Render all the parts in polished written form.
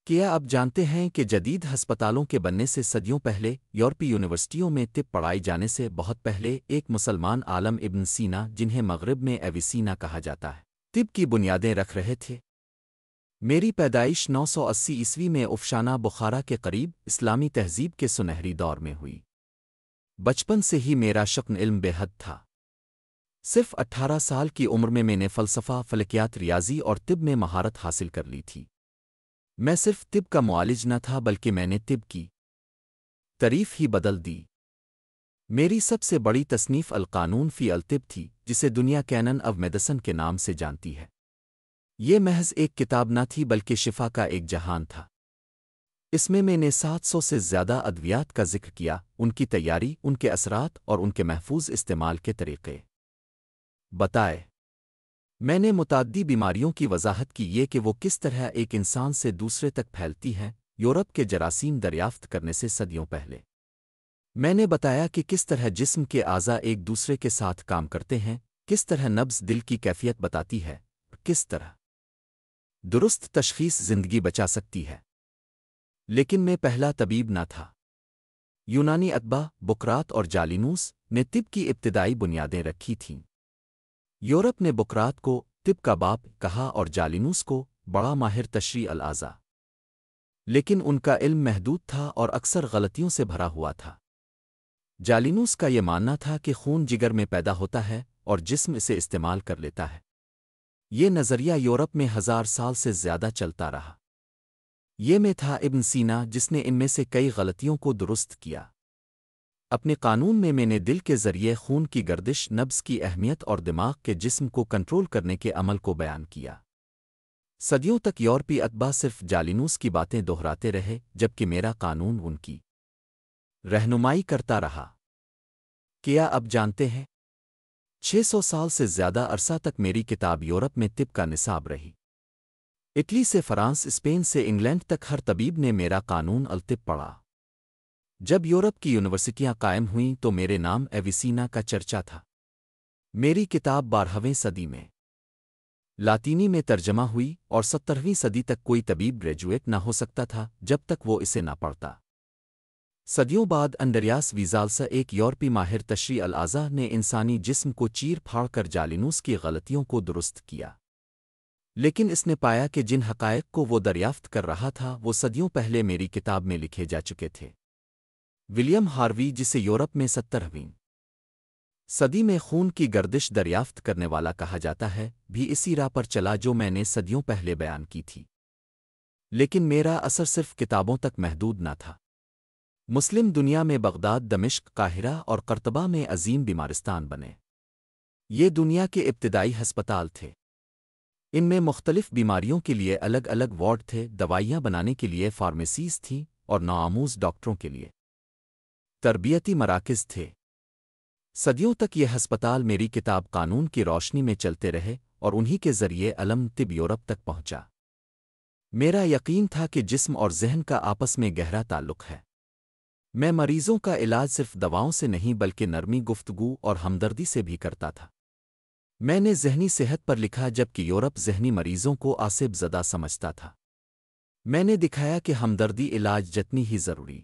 کیا آپ جانتے ہیں کہ جدید ہسپتالوں کے بننے سے صدیوں پہلے یورپی یونیورسٹیوں میں طب پڑھائی جانے سے بہت پہلے ایک مسلمان عالم ابن سینا، جنہیں مغرب میں ایویسینا کہا جاتا ہے، طب کی بنیادیں رکھ رہے تھے؟ میری پیدائش 980 میں افشانہ بخارا کے قریب اسلامی تہذیب کے سنہری دور میں ہوئی۔ بچپن سے ہی میرا شوق علم بے حد تھا۔ صرف 18 سال کی عمر میں نے فلسفہ، فلکیات، ریاضی اور طب میں مہارت حاصل کر لی تھی۔ میں صرف طب کا معالج نہ تھا بلکہ میں نے طب کی تعریف ہی بدل دی۔ میری سب سے بڑی تصنیف القانون فی الطب تھی، جسے دنیا کینن آف میڈیسن کے نام سے جانتی ہے۔ یہ محض ایک کتاب نہ تھی بلکہ شفا کا ایک جہان تھا۔ اس میں نے 700 سے زیادہ ادویات کا ذکر کیا، ان کی تیاری، ان کے اثرات اور ان کے محفوظ استعمال کے طریقے بتائے۔ میں نے متعدی بیماریوں کی وضاحت کی، یہ کہ وہ کس طرح ایک انسان سے دوسرے تک پھیلتی ہیں، یورپ کے جراثیم دریافت کرنے سے صدیوں پہلے۔ میں نے بتایا کہ کس طرح جسم کے اعضاء ایک دوسرے کے ساتھ کام کرتے ہیں، کس طرح نبض دل کی کیفیت بتاتی ہے، کس طرح درست تشخیص زندگی بچا سکتی ہے۔ لیکن میں پہلا طبیب نہ تھا۔ یونانی اتباع بقراط اور جالینوس نے طب کی ابتدائی بنیادیں رکھی تھیں۔ یورپ نے بقراط کو طب کا باپ کہا اور جالینوس کو بڑا ماہر تشریح الاعضاء، لیکن ان کا علم محدود تھا اور اکثر غلطیوں سے بھرا ہوا تھا۔ جالینوس کا یہ ماننا تھا کہ خون جگر میں پیدا ہوتا ہے اور جسم اسے استعمال کر لیتا ہے۔ یہ نظریہ یورپ میں 1000 سال سے زیادہ چلتا رہا۔ یہ میں تھا ابن سینا جس نے ان میں سے کئی غلطیوں کو درست کیا۔ اپنے قانون میں نے دل کے ذریعے خون کی گردش، نبض کی اہمیت اور دماغ کے جسم کو کنٹرول کرنے کے عمل کو بیان کیا۔ صدیوں تک یورپی اتباع صرف جالینوس کی باتیں دہراتے رہے، جبکہ میرا قانون ان کی رہنمائی کرتا رہا۔ کیا اب جانتے ہیں؟ 600 سال سے زیادہ عرصہ تک میری کتاب یورپ میں طب کا نصاب رہی۔ اٹلی سے فرانس، اسپین سے انگلینڈ تک ہر طبیب نے میرا قانون الطب پڑھا۔ جب یورپ کی یونیورسٹیاں قائم ہوئیں تو میرے نام ایویسینا کا چرچا تھا۔ میری کتاب 12ویں صدی میں لاطینی میں ترجمہ ہوئی اور 17ویں صدی تک کوئی طبیب گریجویٹ نہ ہو سکتا تھا جب تک وہ اسے نہ پڑھتا۔ صدیوں بعد اندریاس ویزالسا، ایک یورپی ماہر تشریح الاعضاء، نے انسانی جسم کو چیر پھاڑ کر جالینوس کی غلطیوں کو درست کیا۔ لیکن اس نے پایا کہ جن حقائق کو وہ دریافت کر رہا تھا وہ صدیوں پہلے میری کتاب میں لکھے جا چکے تھے۔ ولیم ہاروی، جسے یورپ میں 17ویں صدی میں خون کی گردش دریافت کرنے والا کہا جاتا ہے، بھی اسی راہ پر چلا جو میں نے صدیوں پہلے بیان کی تھی۔ لیکن میرا اثر صرف کتابوں تک محدود نہ تھا۔ مسلم دنیا میں بغداد، دمشق، قاہرہ اور قرطبہ میں عظیم بیمارستان بنے۔ یہ دنیا کے ابتدائی ہسپتال تھے۔ ان میں مختلف بیماریوں کے لیے الگ الگ وارڈ تھے، دوائیاں بنانے کے لیے فارمیسیز تھیں اور نوآموز ڈاکٹروں کے لیے تربیتی مراکز تھے۔ صدیوں تک یہ ہسپتال میری کتاب قانون کی روشنی میں چلتے رہے اور انہی کے ذریعے علم طب یورپ تک پہنچا۔ میرا یقین تھا کہ جسم اور ذہن کا آپس میں گہرا تعلق ہے۔ میں مریضوں کا علاج صرف دواؤں سے نہیں بلکہ نرمی، گفتگو اور ہمدردی سے بھی کرتا تھا۔ میں نے ذہنی صحت پر لکھا جبکہ یورپ ذہنی مریضوں کو عاصب زدہ سمجھتا تھا۔ میں نے دکھایا کہ ہمدردی علاج جتنی ہی ضروری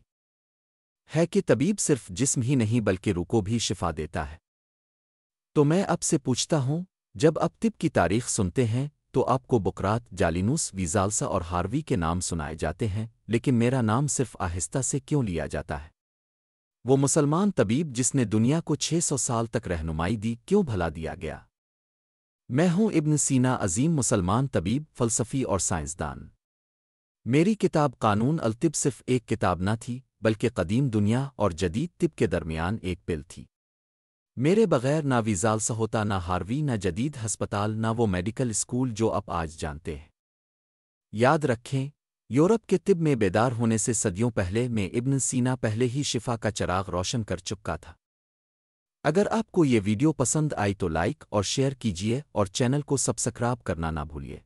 ہے کہ طبیب صرف جسم ہی نہیں بلکہ روح کو بھی شفا دیتا ہے۔ تو میں اب سے پوچھتا ہوں، جب آپ طب کی تاریخ سنتے ہیں تو آپ کو بقراط، جالینوس، ویزالسا اور ہاروی کے نام سنائے جاتے ہیں، لیکن میرا نام صرف آہستہ سے کیوں لیا جاتا ہے؟ وہ مسلمان طبیب جس نے دنیا کو 600 سال تک رہنمائی دی، کیوں بھلا دیا گیا؟ میں ہوں ابن سینا، عظیم مسلمان طبیب، فلسفی اور سائنسدان۔ میری کتاب قانون الطب صرف ایک کتاب نہ تھی بلکہ قدیم دنیا اور جدید طب کے درمیان ایک پل تھی۔ میرے بغیر نہ ویزالسا ہوتا، نہ ہاروی، نہ جدید ہسپتال، نہ وہ میڈیکل اسکول جو آپ آج جانتے ہیں۔ یاد رکھیں، یورپ کے طب میں بیدار ہونے سے صدیوں پہلے میں ابن سینا پہلے ہی شفا کا چراغ روشن کر چکا تھا۔ اگر آپ کو یہ ویڈیو پسند آئی تو لائک اور شیئر کیجیے اور چینل کو سبسکرائب کرنا نہ بھولیے۔